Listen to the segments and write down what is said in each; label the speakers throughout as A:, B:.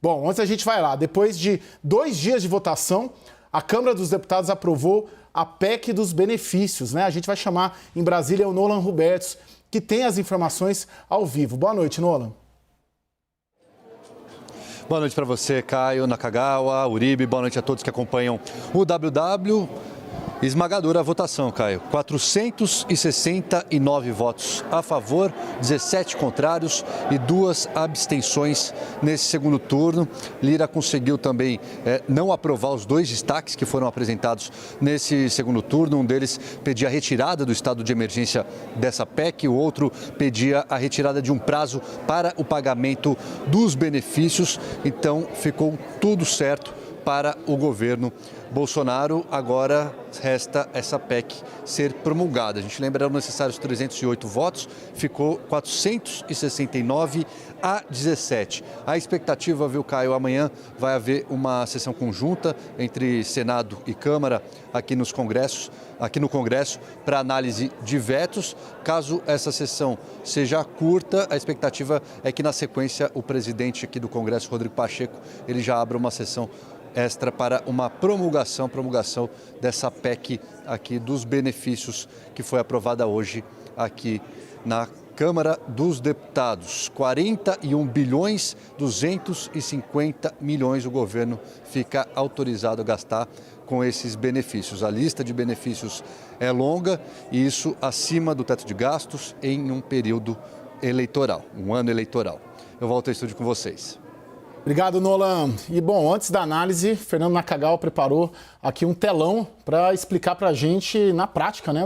A: Bom, antes a gente vai lá. Depois de 2 dias de votação, a Câmara dos Deputados aprovou a PEC dos benefícios, né? A gente vai chamar em Brasília o Nolan Roberts, que tem as informações ao vivo. Boa noite, Nolan.
B: Boa noite para você, Caio, Nakagawa, Uribe. Boa noite a todos que acompanham o WW. Esmagadora a votação, Caio. 469 votos a favor, 17 contrários e 2 abstenções nesse segundo turno. Lira conseguiu também não aprovar os 2 destaques que foram apresentados nesse segundo turno. Um deles pedia a retirada do estado de emergência dessa PEC, o outro pedia a retirada de um prazo para o pagamento dos benefícios. Então, ficou tudo certo para o governo Bolsonaro. Agora resta essa PEC ser promulgada. A gente lembra, eram necessários 308 votos, ficou 469 a 17. A expectativa, viu, Caio, amanhã vai haver uma sessão conjunta entre Senado e Câmara aqui no Congresso para análise de vetos. Caso essa sessão seja curta, a expectativa é que na sequência o presidente aqui do Congresso, Rodrigo Pacheco, ele já abra uma sessão extra para uma promulgação dessa PEC aqui dos benefícios que foi aprovada hoje aqui na Câmara dos Deputados. 41 bilhões 250 milhões o governo fica autorizado a gastar com esses benefícios. A lista de benefícios é longa e isso acima do teto de gastos em um período eleitoral, um ano eleitoral. Eu volto ao estúdio com vocês.
A: Obrigado, Nolan. E, bom, antes da análise, Fernando Nakagawa preparou aqui um telão para explicar para a gente, na prática, né,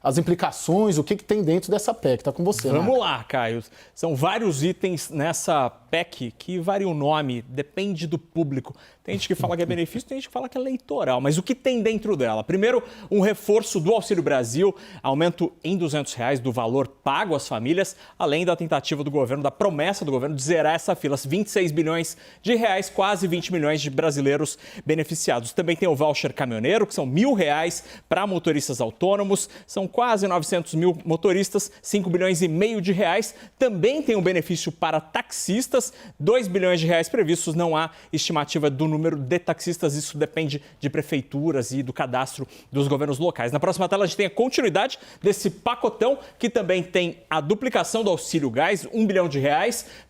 A: as implicações, o que tem dentro dessa PEC. Tá com você, né?
C: Vamos lá, Caio. São vários itens nessa PEC que varia o nome, depende do público. Tem gente que fala que é benefício, tem gente que fala que é eleitoral. Mas o que tem dentro dela? Primeiro, um reforço do Auxílio Brasil, aumento em R$200 do valor pago às famílias, além da tentativa do governo, da promessa do governo de zerar essa fila. 26 bilhões de reais, quase 20 milhões de brasileiros beneficiados. Também tem o voucher caminhoneiro, que são R$1.000 para motoristas autônomos. São quase 900 mil motoristas, 5 bilhões e meio de reais. Também tem um benefício para taxistas, 2 bilhões de reais previstos. Não há estimativa do número de taxistas, isso depende de prefeituras e do cadastro dos governos locais. Na próxima tela a gente tem a continuidade desse pacotão, que também tem a duplicação do auxílio gás, R$1 bilhão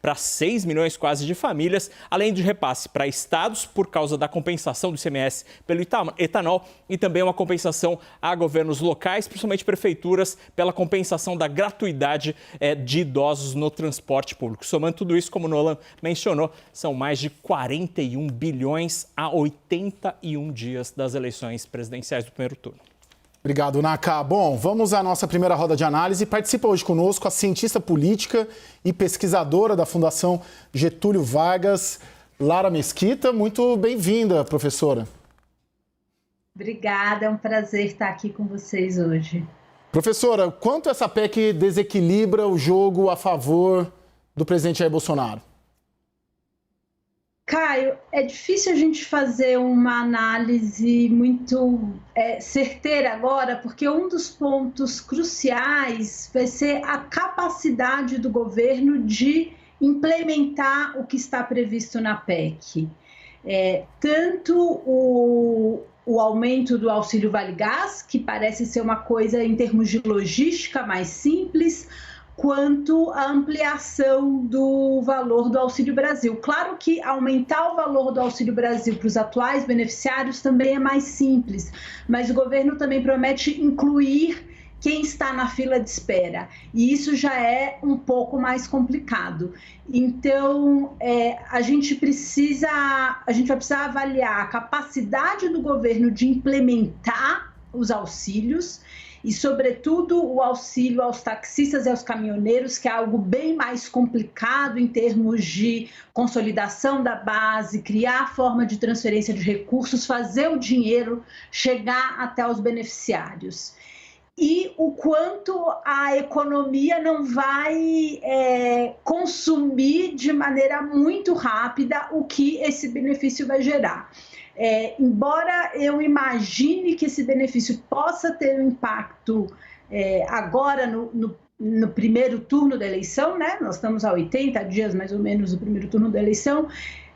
C: para 6 milhões quase de famílias, além de repasse para estados por causa da compensação do ICMS pelo etanol e também uma compensação a governos locais, principalmente prefeituras, pela compensação da gratuidade de idosos no transporte público. Somando tudo isso, como o Nolan mencionou, são mais de 41 bilhões a 81 dias das eleições presidenciais do primeiro turno.
A: Obrigado, Naka. Bom, vamos à nossa primeira roda de análise. Participa hoje conosco a cientista política e pesquisadora da Fundação Getúlio Vargas, Lara Mesquita. Muito bem-vinda, professora.
D: Obrigada, é um prazer estar aqui com vocês hoje.
A: Professora, quanto essa PEC desequilibra o jogo a favor do presidente Jair Bolsonaro?
D: Caio, é difícil a gente fazer uma análise muito certeira agora, porque um dos pontos cruciais vai ser a capacidade do governo de implementar o que está previsto na PEC. Tanto o aumento do auxílio Vale Gás, que parece ser uma coisa em termos de logística mais simples, quanto a ampliação do valor do Auxílio Brasil. Claro que aumentar o valor do Auxílio Brasil para os atuais beneficiários também é mais simples, mas o governo também promete incluir quem está na fila de espera, e isso já é um pouco mais complicado. Então, a gente vai precisar avaliar a capacidade do governo de implementar os auxílios, e, sobretudo, o auxílio aos taxistas e aos caminhoneiros, que é algo bem mais complicado em termos de consolidação da base, criar forma de transferência de recursos, fazer o dinheiro chegar até os beneficiários. E o quanto a economia não vai consumir de maneira muito rápida o que esse benefício vai gerar. Embora eu imagine que esse benefício possa ter um impacto agora no primeiro turno da eleição, né? Nós estamos a 80 dias mais ou menos do primeiro turno da eleição,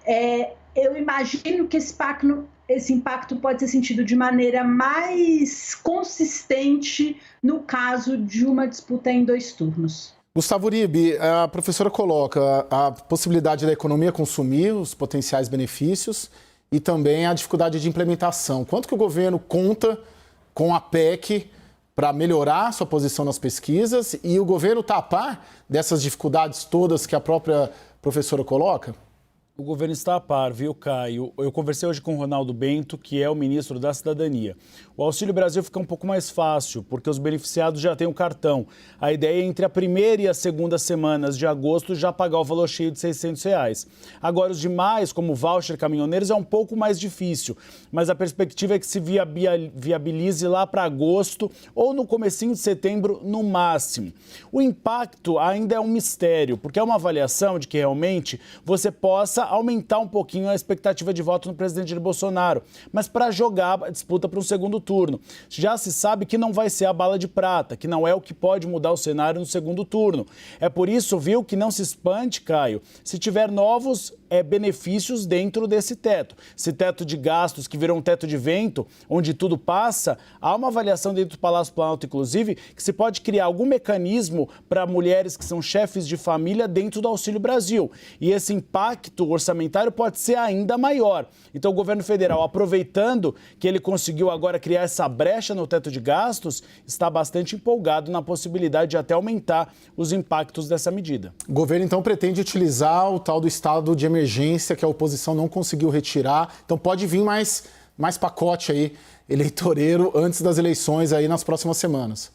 D: Eu imagino que esse impacto pode ser sentido de maneira mais consistente no caso de uma disputa em 2 turnos.
A: Gustavo Uribe, a professora coloca a possibilidade da economia consumir os potenciais benefícios e também a dificuldade de implementação. Quanto que o governo conta com a PEC para melhorar sua posição nas pesquisas e o governo está a par dessas dificuldades todas que a própria professora coloca?
E: O governo está a par, viu, Caio? Eu conversei hoje com o Ronaldo Bento, que é o ministro da Cidadania. O Auxílio Brasil fica um pouco mais fácil, porque os beneficiados já têm o cartão. A ideia é entre a primeira e a segunda semanas de agosto já pagar o valor cheio de R$600. Agora, os demais, como voucher, caminhoneiros, é um pouco mais difícil. Mas a perspectiva é que se viabilize lá para agosto ou no comecinho de setembro, no máximo. O impacto ainda é um mistério, porque é uma avaliação de que realmente você possa aumentar um pouquinho a expectativa de voto no presidente Jair Bolsonaro, mas para jogar a disputa para um segundo turno. Já se sabe que não vai ser a bala de prata, que não é o que pode mudar o cenário no segundo turno. É por isso, viu, que não se espante, Caio, se tiver novos benefícios dentro desse teto. Esse teto de gastos que virou um teto de vento, onde tudo passa, há uma avaliação dentro do Palácio Planalto, inclusive, que se pode criar algum mecanismo para mulheres que são chefes de família dentro do Auxílio Brasil. E esse impacto orçamentário pode ser ainda maior. Então o governo federal, aproveitando que ele conseguiu agora criar essa brecha no teto de gastos, está bastante empolgado na possibilidade de até aumentar os impactos dessa medida.
A: O governo então pretende utilizar o tal do estado de emergência que a oposição não conseguiu retirar. Então pode vir mais pacote aí eleitoreiro antes das eleições aí nas próximas semanas.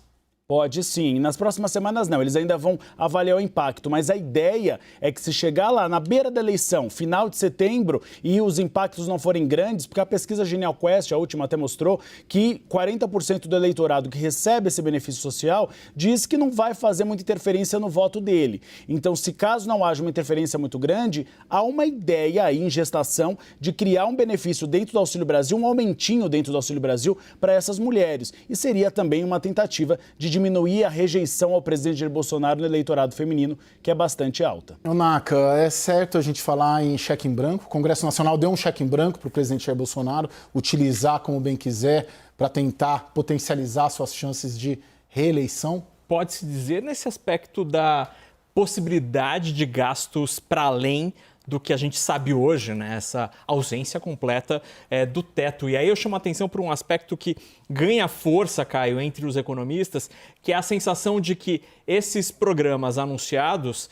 E: Pode sim. Nas próximas semanas não, eles ainda vão avaliar o impacto, mas a ideia é que se chegar lá na beira da eleição, final de setembro, e os impactos não forem grandes, porque a pesquisa Genial Quest, a última até mostrou, que 40% do eleitorado que recebe esse benefício social diz que não vai fazer muita interferência no voto dele. Então, se caso não haja uma interferência muito grande, há uma ideia aí em gestação de criar um benefício dentro do Auxílio Brasil, um aumentinho dentro do Auxílio Brasil para essas mulheres. E seria também uma tentativa de diminuir a rejeição ao presidente Jair Bolsonaro no eleitorado feminino, que é bastante alta.
A: Naka, é certo a gente falar em cheque em branco? O Congresso Nacional deu um cheque em branco para o presidente Jair Bolsonaro utilizar como bem quiser para tentar potencializar suas chances de reeleição?
C: Pode-se dizer nesse aspecto da possibilidade de gastos para além do que a gente sabe hoje, né? Essa ausência completa do teto. E aí eu chamo a atenção para um aspecto que ganha força, Caio, entre os economistas, que é a sensação de que esses programas anunciados,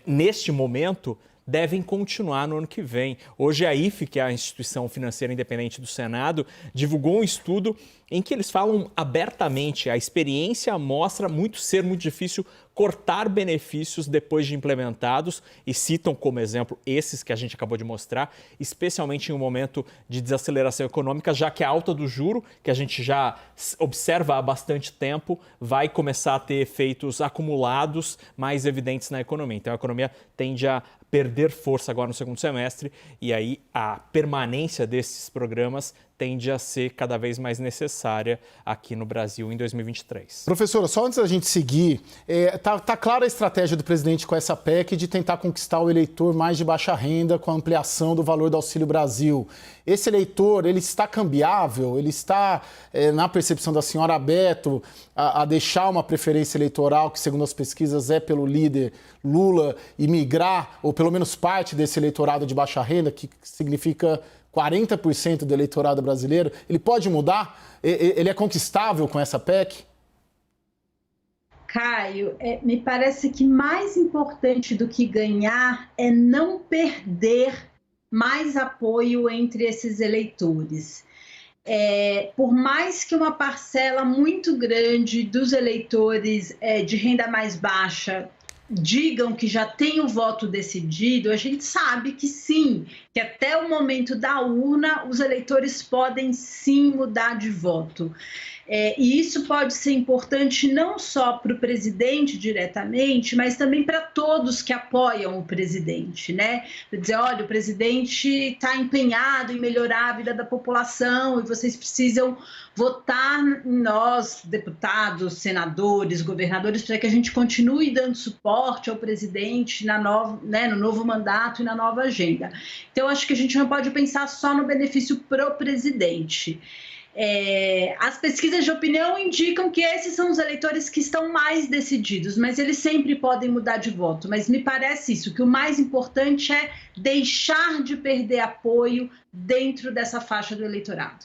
C: neste momento, devem continuar no ano que vem. Hoje a IFE, que é a Instituição Financeira Independente do Senado, divulgou um estudo em que eles falam abertamente, a experiência mostra ser muito difícil cortar benefícios depois de implementados e citam como exemplo esses que a gente acabou de mostrar, especialmente em um momento de desaceleração econômica, já que a alta do juro, que a gente já observa há bastante tempo, vai começar a ter efeitos acumulados mais evidentes na economia. Então a economia tende a perder força agora no segundo semestre e aí a permanência desses programas tende a ser cada vez mais necessária aqui no Brasil em 2023.
A: Professora, só antes da gente seguir, tá clara a estratégia do presidente com essa PEC de tentar conquistar o eleitor mais de baixa renda com a ampliação do valor do Auxílio Brasil. Esse eleitor, ele está cambiável? Ele está, na percepção da senhora, aberto a deixar uma preferência eleitoral que, segundo as pesquisas, é pelo líder Lula e migrar, ou pelo menos parte desse eleitorado de baixa renda, que significa 40% do eleitorado brasileiro, ele pode mudar? Ele é conquistável com essa PEC?
D: Caio, me parece que mais importante do que ganhar é não perder mais apoio entre esses eleitores. Por mais que uma parcela muito grande dos eleitores de renda mais baixa digam que já tem o voto decidido, a gente sabe que sim, que até o momento da urna os eleitores podem sim mudar de voto. E isso pode ser importante não só para o presidente diretamente, mas também para todos que apoiam o presidente, né? Para dizer, olha, o presidente está empenhado em melhorar a vida da população e vocês precisam votar em nós, deputados, senadores, governadores, para que a gente continue dando suporte ao presidente no novo mandato e na nova agenda. Então, acho que a gente não pode pensar só no benefício pro presidente. As pesquisas de opinião indicam que esses são os eleitores que estão mais decididos, mas eles sempre podem mudar de voto. Mas me parece isso, que o mais importante é deixar de perder apoio dentro dessa faixa do eleitorado.